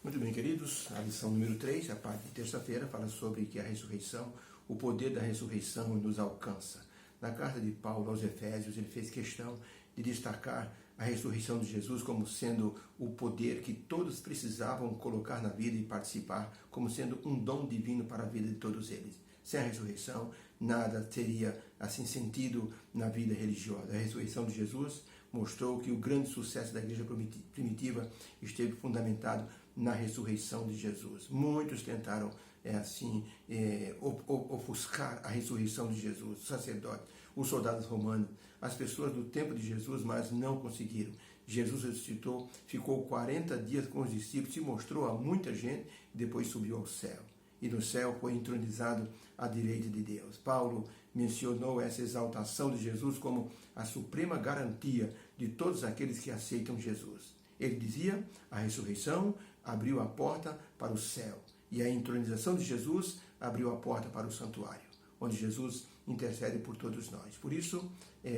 Muito bem, queridos, a lição número 3, a parte de terça-feira, fala sobre que a ressurreição, o poder da ressurreição nos alcança. Na carta de Paulo aos Efésios, ele fez questão de destacar a ressurreição de Jesus como sendo o poder que todos precisavam colocar na vida e participar, como sendo um dom divino para a vida de todos eles. Sem a ressurreição, nada teria assim sentido na vida religiosa. A ressurreição de Jesus mostrou que o grande sucesso da igreja primitiva esteve fundamentado na ressurreição de Jesus. Muitos tentaram ofuscar a ressurreição de Jesus, os sacerdotes, os soldados romanos, as pessoas do tempo de Jesus, mas não conseguiram. Jesus ressuscitou, ficou 40 dias com os discípulos, se mostrou a muita gente e depois subiu ao céu. E no céu foi entronizado à direita de Deus. Paulo mencionou essa exaltação de Jesus como a suprema garantia de todos aqueles que aceitam Jesus. Ele dizia, a ressurreição abriu a porta para o céu e a entronização de Jesus abriu a porta para o santuário, onde Jesus intercede por todos nós. Por isso,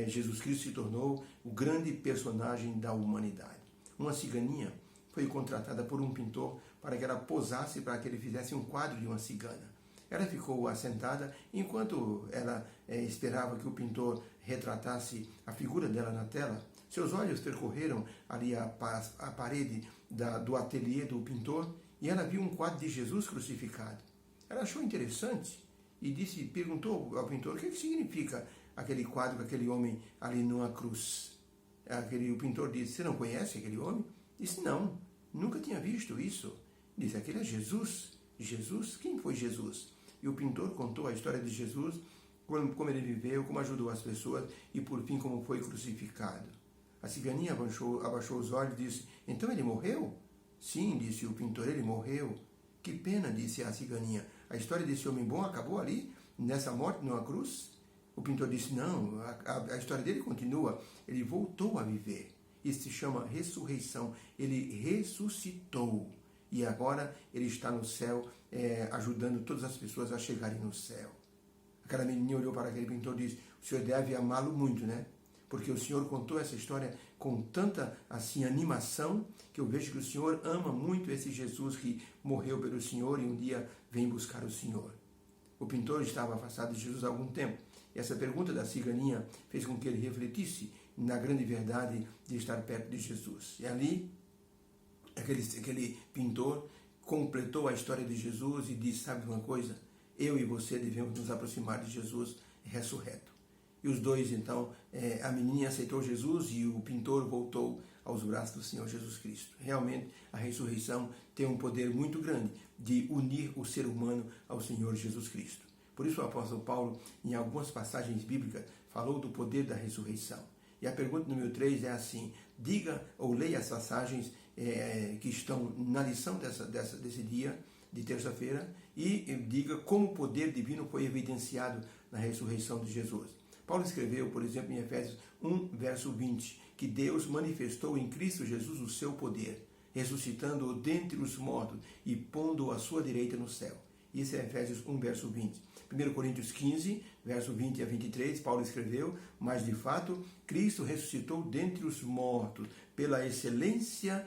Jesus Cristo se tornou o grande personagem da humanidade. Uma ciganinha foi contratada por um pintor para que ela posasse, para que ele fizesse um quadro de uma cigana. Ela ficou assentada enquanto ela esperava que o pintor retratasse a figura dela na tela. Seus olhos percorreram ali a parede do ateliê do pintor e ela viu um quadro de Jesus crucificado. Ela achou interessante e perguntou ao pintor o que significa aquele quadro com aquele homem ali numa cruz. O pintor disse, você não conhece aquele homem? Disse, não, nunca tinha visto isso. Disse, aquele é Jesus. Jesus? Quem foi Jesus? E o pintor contou a história de Jesus, como ele viveu, como ajudou as pessoas e, por fim, como foi crucificado. A ciganinha abaixou os olhos e disse, então ele morreu? Sim, disse o pintor, ele morreu. Que pena, disse a ciganinha. A história desse homem bom acabou ali, nessa morte, numa cruz? O pintor disse, não, a história dele continua. Ele voltou a viver. Isso se chama ressurreição. Ele ressuscitou. E agora ele está no céu, ajudando todas as pessoas a chegarem no céu. Aquela menininha olhou para aquele pintor e disse, o senhor deve amá-lo muito, né? Porque o senhor contou essa história com tanta animação, que eu vejo que o senhor ama muito esse Jesus que morreu pelo senhor e um dia vem buscar o senhor. O pintor estava afastado de Jesus há algum tempo. E essa pergunta da ciganinha fez com que ele refletisse na grande verdade de estar perto de Jesus. E ali, aquele pintor completou a história de Jesus e disse, sabe uma coisa? Eu e você devemos nos aproximar de Jesus ressurreto. E os dois, então, a menininha aceitou Jesus e o pintor voltou aos braços do Senhor Jesus Cristo. Realmente, a ressurreição tem um poder muito grande de unir o ser humano ao Senhor Jesus Cristo. Por isso o apóstolo Paulo, em algumas passagens bíblicas, falou do poder da ressurreição. E a pergunta número 3 é assim, diga ou leia as passagens que estão na lição desse dia, de terça-feira, e diga como o poder divino foi evidenciado na ressurreição de Jesus. Paulo escreveu, por exemplo, em Efésios 1, verso 20, que Deus manifestou em Cristo Jesus o seu poder, ressuscitando-o dentre os mortos e pondo-o à sua direita no céu. Isso é Efésios 1, verso 20. 1 Coríntios 15, verso 20 a 23, Paulo escreveu, mas de fato, Cristo ressuscitou dentre os mortos, pela excelência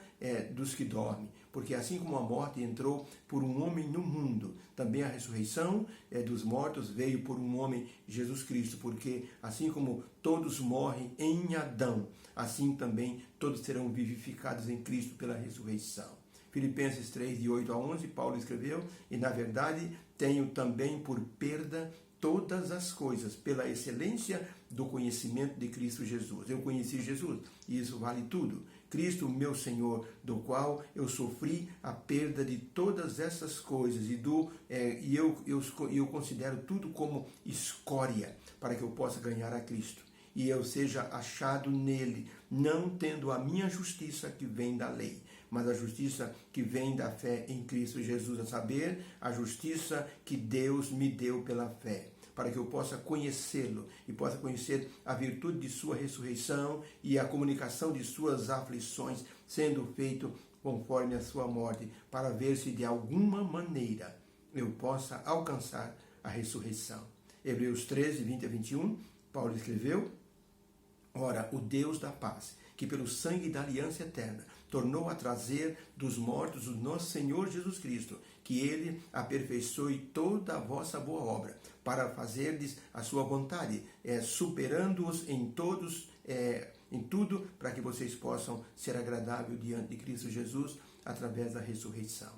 dos que dormem. Porque assim como a morte entrou por um homem no mundo, também a ressurreição dos mortos veio por um homem, Jesus Cristo. Porque assim como todos morrem em Adão, assim também todos serão vivificados em Cristo pela ressurreição. Filipenses 3, de 8 a 11, Paulo escreveu, e na verdade tenho também por perda todas as coisas, pela excelência do conhecimento de Cristo Jesus. Eu conheci Jesus, e isso vale tudo. Cristo, meu Senhor, do qual eu sofri a perda de todas essas coisas, e eu considero tudo como escória, para que eu possa ganhar a Cristo. E eu seja achado nele, não tendo a minha justiça que vem da lei, mas a justiça que vem da fé em Cristo Jesus, a saber, a justiça que Deus me deu pela fé, para que eu possa conhecê-lo e possa conhecer a virtude de sua ressurreição e a comunicação de suas aflições, sendo feito conforme a sua morte, para ver se de alguma maneira eu possa alcançar a ressurreição. Hebreus 13, 20 a 21, Paulo escreveu, ora, o Deus da paz, que pelo sangue da aliança eterna tornou a trazer dos mortos o nosso Senhor Jesus Cristo, que ele aperfeiçoe toda a vossa boa obra, para fazerdes a sua vontade, superando-os em todos, em tudo, para que vocês possam ser agradável diante de Cristo Jesus, através da ressurreição.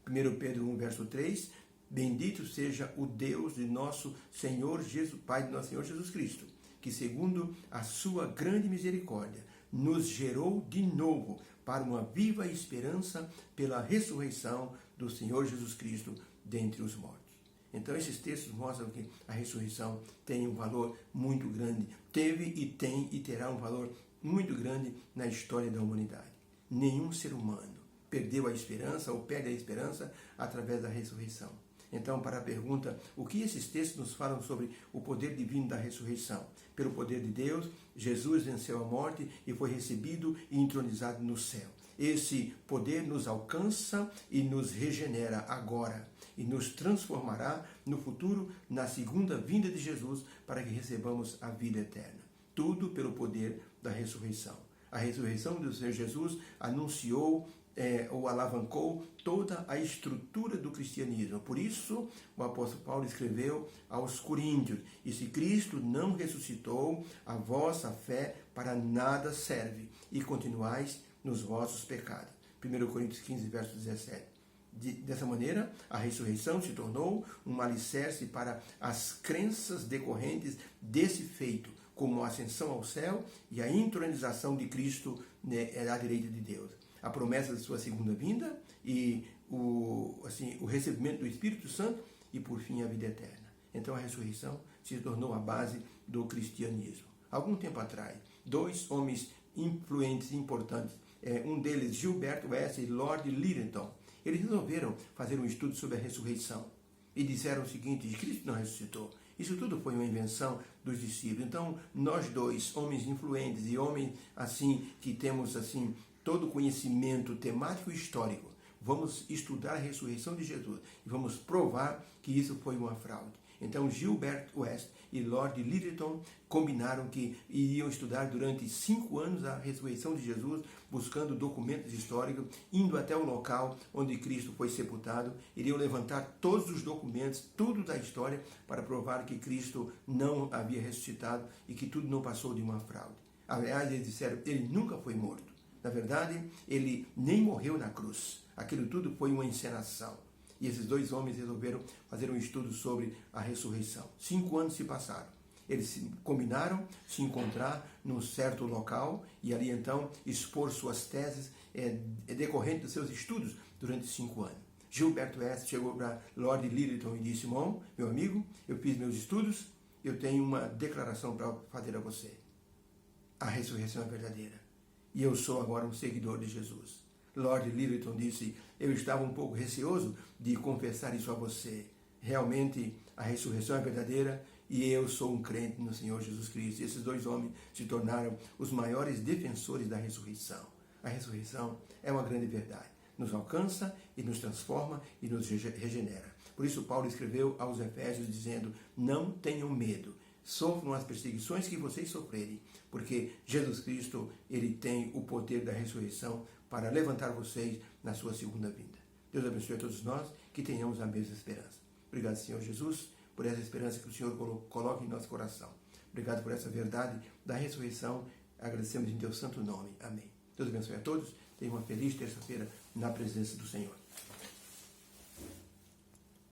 1 Pedro 1, verso 3, bendito seja o Deus de nosso Senhor Jesus, Pai de nosso Senhor Jesus Cristo, que segundo a sua grande misericórdia, nos gerou de novo para uma viva esperança pela ressurreição do Senhor Jesus Cristo dentre os mortos. Então esses textos mostram que a ressurreição tem um valor muito grande, teve e tem e terá um valor muito grande na história da humanidade. Nenhum ser humano perdeu a esperança ou perde a esperança através da ressurreição. Então, para a pergunta, o que esses textos nos falam sobre o poder divino da ressurreição? Pelo poder de Deus, Jesus venceu a morte e foi recebido e entronizado no céu. Esse poder nos alcança e nos regenera agora e nos transformará no futuro, na segunda vinda de Jesus, para que recebamos a vida eterna. Tudo pelo poder da ressurreição. A ressurreição do Senhor Jesus anunciou ou alavancou toda a estrutura do cristianismo. Por isso, o apóstolo Paulo escreveu aos Coríntios: e se Cristo não ressuscitou, a vossa fé para nada serve, e continuais nos vossos pecados. 1 Coríntios 15, verso 17. Dessa maneira, a ressurreição se tornou um alicerce para as crenças decorrentes desse feito, como a ascensão ao céu e a entronização de Cristo à direita de Deus. A promessa de sua segunda vinda e o recebimento do Espírito Santo e, por fim, a vida eterna. Então, a ressurreição se tornou a base do cristianismo. Algum tempo atrás, dois homens influentes e importantes, um deles, Gilbert West e Lord Lyttelton, eles resolveram fazer um estudo sobre a ressurreição e disseram o seguinte: Cristo não ressuscitou. Isso tudo foi uma invenção dos discípulos. Então, nós dois, homens influentes e homens assim que temos assim todo o conhecimento temático e histórico, vamos estudar a ressurreição de Jesus e vamos provar que isso foi uma fraude. Então, Gilbert West e Lord Lyttelton combinaram que iriam estudar durante 5 anos a ressurreição de Jesus, buscando documentos históricos, indo até o local onde Cristo foi sepultado, iriam levantar todos os documentos, tudo da história, para provar que Cristo não havia ressuscitado e que tudo não passou de uma fraude. Aliás, eles disseram: ele nunca foi morto. Na verdade, ele nem morreu na cruz. Aquilo tudo foi uma encenação. E esses dois homens resolveram fazer um estudo sobre a ressurreição. 5 anos se passaram. Eles combinaram se encontrar num certo local e ali então expor suas teses decorrentes dos seus estudos durante 5 anos. Gilbert West chegou para Lord Lyttelton e disse: meu amigo, eu fiz meus estudos, eu tenho uma declaração para fazer a você. A ressurreição é verdadeira. E eu sou agora um seguidor de Jesus. Lord Lyttelton disse: eu estava um pouco receoso de confessar isso a você. Realmente, a ressurreição é verdadeira e eu sou um crente no Senhor Jesus Cristo. E esses dois homens se tornaram os maiores defensores da ressurreição. A ressurreição é uma grande verdade. Nos alcança e nos transforma e nos regenera. Por isso, Paulo escreveu aos Efésios dizendo: não tenham medo. Sofram as perseguições que vocês sofrerem, porque Jesus Cristo, ele tem o poder da ressurreição para levantar vocês na sua segunda vinda. Deus abençoe a todos nós, que tenhamos a mesma esperança. Obrigado, Senhor Jesus, por essa esperança que o Senhor coloca em nosso coração. Obrigado por essa verdade da ressurreição. Agradecemos em teu santo nome. Amém. Deus abençoe a todos. Tenha uma feliz terça-feira na presença do Senhor.